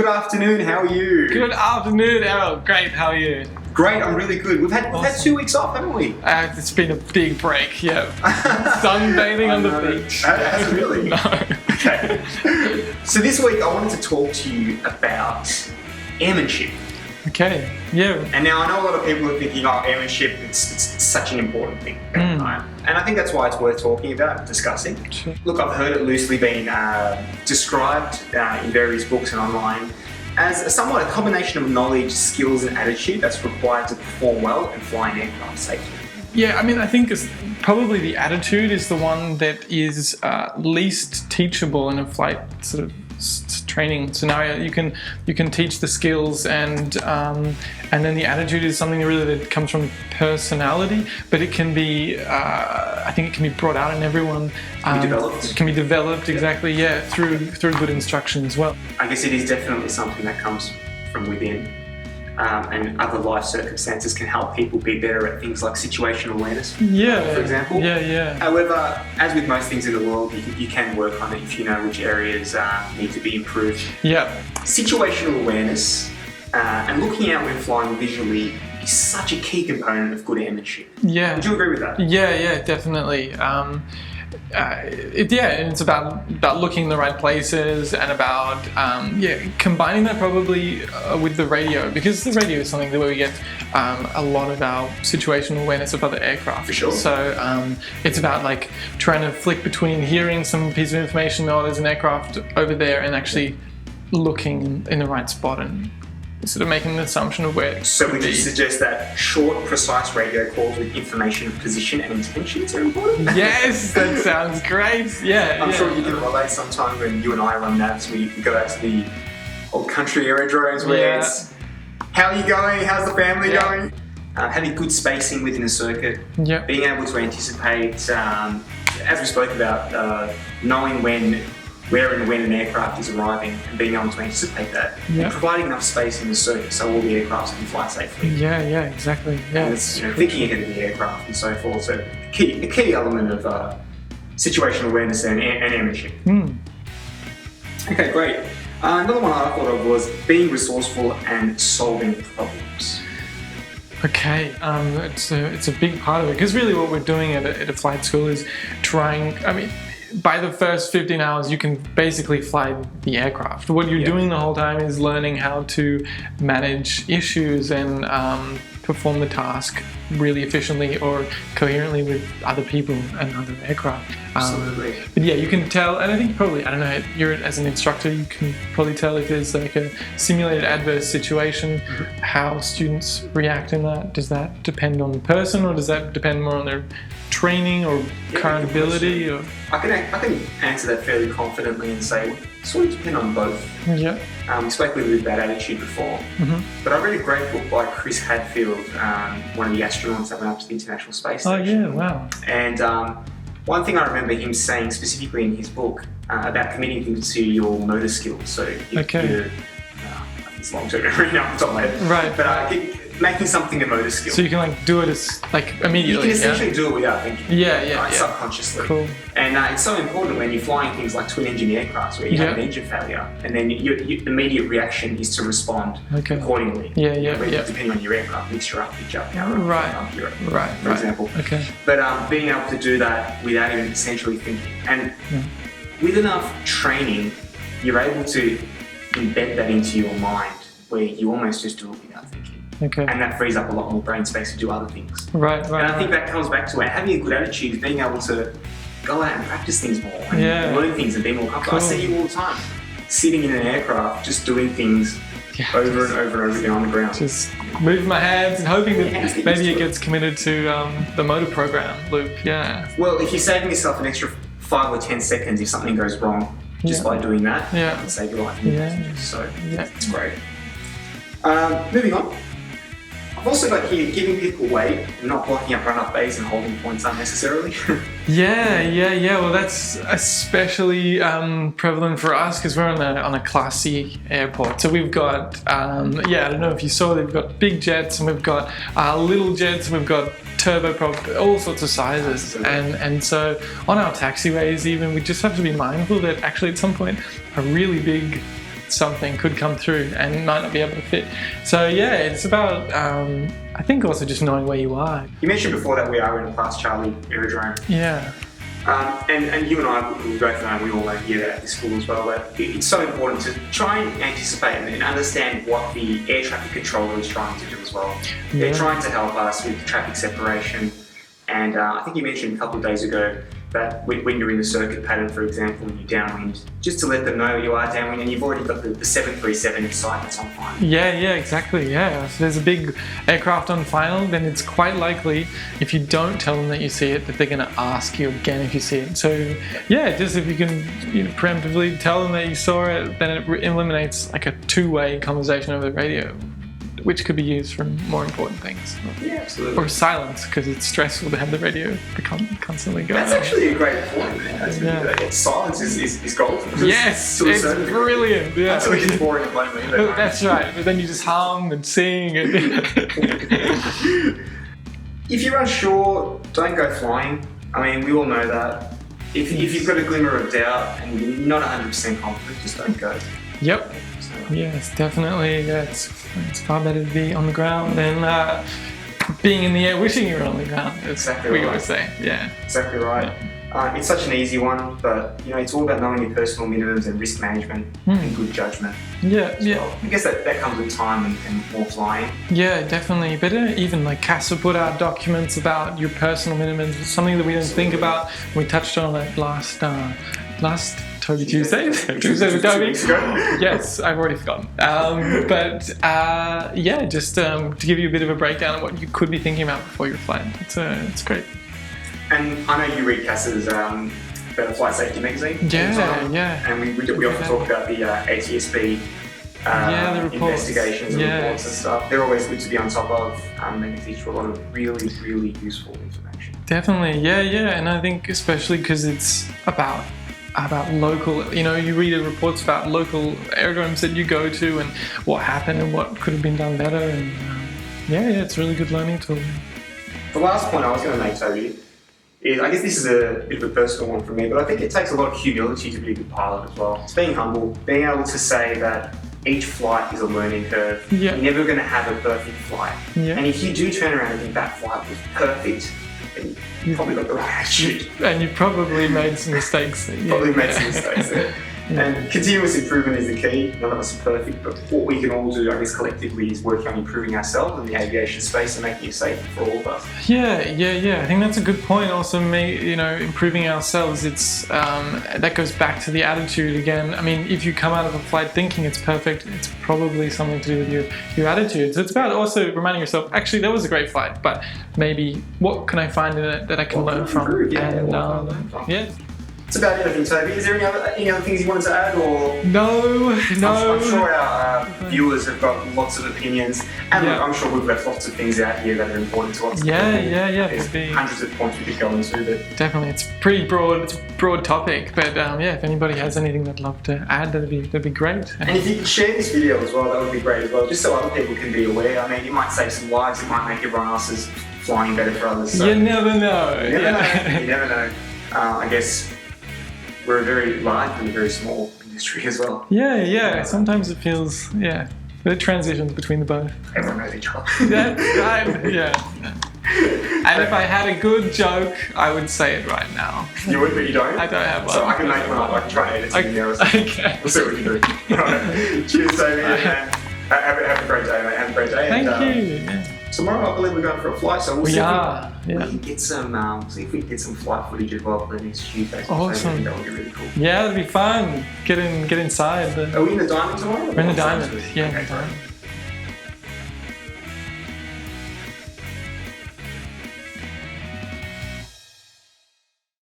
afternoon, how are you? Good afternoon, Erol. Great, how are you? Great, I'm really good. We've had 2 weeks off, haven't we? It's been a big break, yeah. Sunbathing on the beach. Has it really? No. Okay. So this week I wanted to talk to you about airmanship. Okay, yeah. And now I know a lot of people are thinking, oh, airmanship, it's such an important thing. Right? And I think that's why it's worth talking about, discussing. Sure. Look, I've heard it loosely being described in various books and online as somewhat a combination of knowledge, skills and attitude that's required to perform well and fly an aircraft safely. Yeah, I mean, I think probably the attitude is the one that is least teachable in a flight sort of training scenario. You can teach the skills and then the attitude is something really that comes from personality, but it can be I think it can be brought out in everyone. Developed. It can be developed, exactly, yeah, through good instruction as well. I guess it is definitely something that comes from within. And other life circumstances can help people be better at things like situational awareness, for example. Yeah. However, as with most things in the world, you can work on it if you know which areas need to be improved. Yeah. Situational awareness and looking out when flying visually is such a key component of good airmanship. Yeah. Would you agree with that? Yeah, definitely. It's about looking in the right places and about combining that probably with the radio, because the radio is something where we get a lot of our situational awareness of other aircraft. For sure. So it's about like trying to flick between hearing some piece of information, oh, there's an aircraft over there, and actually looking in the right spot and sort of making an assumption of where it So would you suggest that short, precise radio calls with information of position and intentions are important? Yes, that sounds great. Yeah. I'm sure you can relate sometime when you and I run navs, we go out to the old country aerodromes where it's, how are you going? How's the family going? Having good spacing within a circuit, being able to anticipate, as we spoke about, knowing where and when an aircraft is arriving and being able to anticipate that, and providing enough space in the circuit so all the aircraft can fly safely. Yeah, exactly. Yeah, and it's thinking ahead of the aircraft and so forth. So a key element of situational awareness and airmanship. Okay, great. Another one I thought of was being resourceful and solving problems. Okay, it's a big part of it, because really what we're doing at a flight school is by the first 15 hours, you can basically fly the aircraft. What you're doing the whole time is learning how to manage issues and perform the task really efficiently or coherently with other people and other aircraft. Absolutely. But yeah, you can tell, and I think probably, I don't know, you're as an instructor, you can probably tell if there's like a simulated adverse situation, how students react in that. Does that depend on the person, or does that depend more on their training or current ability? Or? I can answer that fairly confidently and say sort of depend on both. Yeah. We spoke a little bit about attitude before, but I read a great book by Chris Hadfield, one of the astronauts that went up to the International Space Station. Oh yeah, wow. And one thing I remember him saying specifically in his book about committing things to your motor skills. So it's long-term memory now off the top of my head. Right. But making something a motor skill. So you can do it as immediately. You can essentially do it without thinking. Yeah. Subconsciously. Cool. And it's so important when you're flying things like twin-engine aircraft where you have an engine failure, and then your immediate reaction is to respond accordingly. Depending on your aircraft, mixture up, pitch up, power up, for example. Okay. But being able to do that without even essentially thinking, and with enough training, you're able to embed that into your mind, where you almost just do it without thinking. Okay. And that frees up a lot more brain space to do other things. Right. And I think that comes back to it. Having a good attitude is being able to go out and practice things more and learn things and be more comfortable. Cool. I see you all the time, sitting in an aircraft, just doing things over and over and over again on the ground. Just moving my hands and hoping that maybe it gets committed to the motor program loop. Yeah. Well, if you're saving yourself an extra 5 or 10 seconds if something goes wrong, just by doing that, you can save your life. So it's great. Moving on. I've also got here giving people weight and not blocking up run-up bays and holding points unnecessarily. Yeah. Well, that's especially prevalent for us because we're on a Class C airport. So we've got, I don't know if you saw, they've got big jets and we've got little jets and we've got turboprop, all sorts of sizes. And so on our taxiways even, we just have to be mindful that actually at some point a really big something could come through and it might not be able to fit. So yeah, it's about I think also just knowing where you are. You mentioned before that we are in a Class Charlie aerodrome. Yeah. And you and I, we both know, we all learn here at this school as well, that it's so important to try and anticipate and understand what the air traffic controller is trying to do as well. Yeah. They're trying to help us with traffic separation. And I think you mentioned a couple of days ago that when you're in the circuit pattern, for example, and you're downwind, just to let them know you are downwind and you've already got the 737 in sight that's on final. Yeah, exactly, yeah. If there's a big aircraft on final, then it's quite likely, if you don't tell them that you see it, that they're going to ask you again if you see it. So yeah, just if you can preemptively tell them that you saw it, then it eliminates like a two-way conversation over the radio, which could be used for more important things. Yeah, absolutely. Or silence, because it's stressful to have the radio constantly going. That's actually a great point. Yeah. Silence is gold. Yes, it's brilliant. Yeah. Until it gets boring and lonely. That's right, but then you just hum and sing. And if you're unsure, don't go flying. I mean, we all know that. If you've got a glimmer of doubt and you're not 100% confident, just don't go. Yep. Yes, definitely. Yeah, it's far better to be on the ground than being in the air wishing you were on the ground. Exactly we right. always say. Yeah. Exactly right. Yeah. It's such an easy one, but it's all about knowing your personal minimums and risk management and good judgment. Yeah, well. I guess that comes with time and more flying. Yeah, definitely. But even like CASA put out documents about your personal minimums. It's something that we don't think about. We touched on it last Toby Tuesday with Toby. Yes, I've already forgotten. Just to give you a bit of a breakdown of what you could be thinking about before your flight. It's great. And I know you read CASA's the Flight Safety magazine. Yeah. And we often talk about the ATC'S the investigations and reports and stuff. They're always good to be on top of. They can teach you a lot of really, really useful information. Definitely, yeah. And I think especially because it's about local, you read reports about local aerodromes that you go to and what happened and what could have been done better. And it's a really good learning tool. The last point I was going to make, Toby, is I guess this is a bit of a personal one for me, but I think it takes a lot of humility to be a good pilot as well. It's being humble, being able to say that each flight is a learning curve. Yeah. You're never going to have a perfect flight. Yeah. And if you do turn around and think that flight was perfect, then you probably got the right attitude. And you probably made some mistakes there. And continuous improvement is the key. None of us are perfect, but what we can all do, I guess, collectively is working on improving ourselves in the aviation space and making it safer for all of us. Yeah. I think that's a good point. Also, improving ourselves. It's that goes back to the attitude again. I mean, if you come out of a flight thinking it's perfect, it's probably something to do with your attitude. So it's about also reminding yourself, actually, that was a great flight, but maybe what can I find in it that I can learn from? That's about it, I think, Toby. Is there any other things you wanted to add, or? No. I'm sure our viewers have got lots of opinions, and I'm sure we've left lots of things out here that are important to us. There's hundreds of points we could go into, but definitely, it's pretty broad. It's a broad topic, but if anybody has anything they'd love to add, that'd be great. And if you could share this video as well, that would be great as well, just so other people can be aware. I mean, it might save some lives. It might make everyone else's flying better for others. So. You never know. You never know. I guess. We're a very large and a very small industry as well. Yeah. Sometimes it feels, the transitions between the both. Everyone knows each other. That's right, And if I had a good joke, I would say it right now. You would, but you don't? I don't have one. So I can make one up. I can try and edit it in there. Okay. We'll see what we can do. Right. Cheers, Toby. Have a great day, mate. Have a great day. Thank you. Tomorrow, I believe we're going for a flight, so we'll see we can get some. See if we can get some flight footage as well for the next Tuesday. Awesome. That would be really cool. Yeah, that'd be fun. Get inside. Are we in the Diamond tomorrow? We're in the Diamond. Yeah, okay, in the Diamond.